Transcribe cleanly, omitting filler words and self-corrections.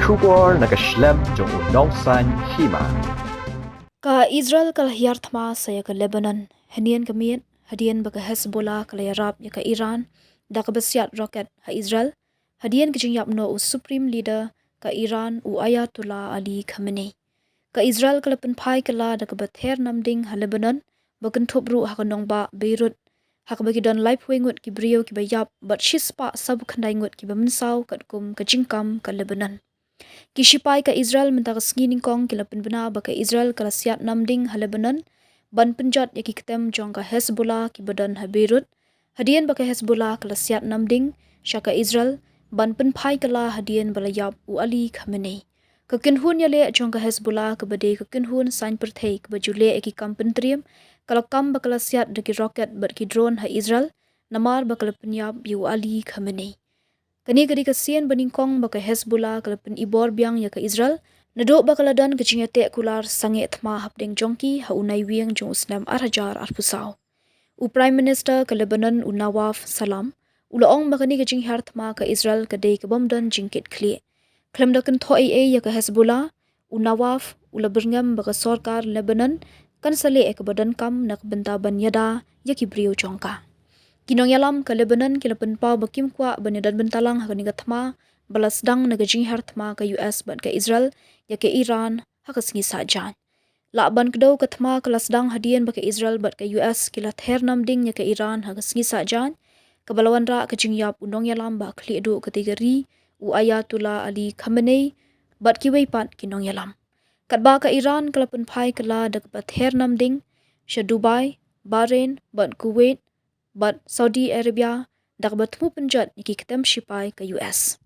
Shubor nakaslem jong unong san Hima. Ka Israel kal hiar thma saya ka Lebanon hanian kamiet hadian baka Hezbollah kala Arab ya ka Iran da ka besiat roket ha Israel hadian ka jingyap no u supreme leader ka Iran u Ayatollah Ali Khamenei ka Israel kala penpai kala da ka Ther Namding ha Lebanon bakan thopru ha kanong ba Beirut ha ka bagi don life wengut ki brio ki bayap bat shispa sab khandai ngut ki bamensau kat kum ka jingkam ka Lebanon Kishipai ka Israel mentaka skining kong kila penbena baka Israel kala siat Namding ha Lebanon ban penjat yaki ketem jong ka Hezbollah ki badan ha Beirut hadian baka Hezbollah kala siat Namding syaka Israel ban penpai kala hadian balayap u Ali Khamenei kekenhun yale jong ka Hezbollah ke bade kekenhun sain perthei ke bajule eki kam pentriam kala kam bakala siat deki roket bat ki drone ha Israel namar bakala penyap yu Ali Khamenei Kani kadi kasian beningkong baka Hezbollah kalapan ibor biang ya ka Israel nadok bakala dan kecinyate kular sange thma hapdeng jongki ha unai wiang jong usnam arhajar arpusau. U Prime Minister ka Lebanon u Nawaf Salam ulaong bakani kecing har thma ka Israel kadai ka bomdan jingkit kli. Klam dakan thoi ya ka Hezbollah u Nawaf ula berngam baka sorkar Lebanon kan sale ka badan kam nak bentaban yada ya ki brio jongka. Kinong yalam ka Lebanon kila penpau bakim kwa banidan bentalang ha kaniga thma balas dang naga jinghar thma ka US ban ka Israel ya ke Iran ha ka singi sajan. Lakban kedau ka thma ka lasdang hadian baka Israel bat ka US kila Ther Namding ya ke Iran ha ka singi sajan. Kabalawan ra ka jingyap unong yalam ba kli edu kategori u Ayatollah Ali Khamenei bat ki weipat kinong yalam. Katba ka Iran kala penpai kala dak ba Ther Namding sya Dubai, Bahrain, ban Kuwait, but Saudi Arabia dak batmu penjat iki ketem shipai ke US.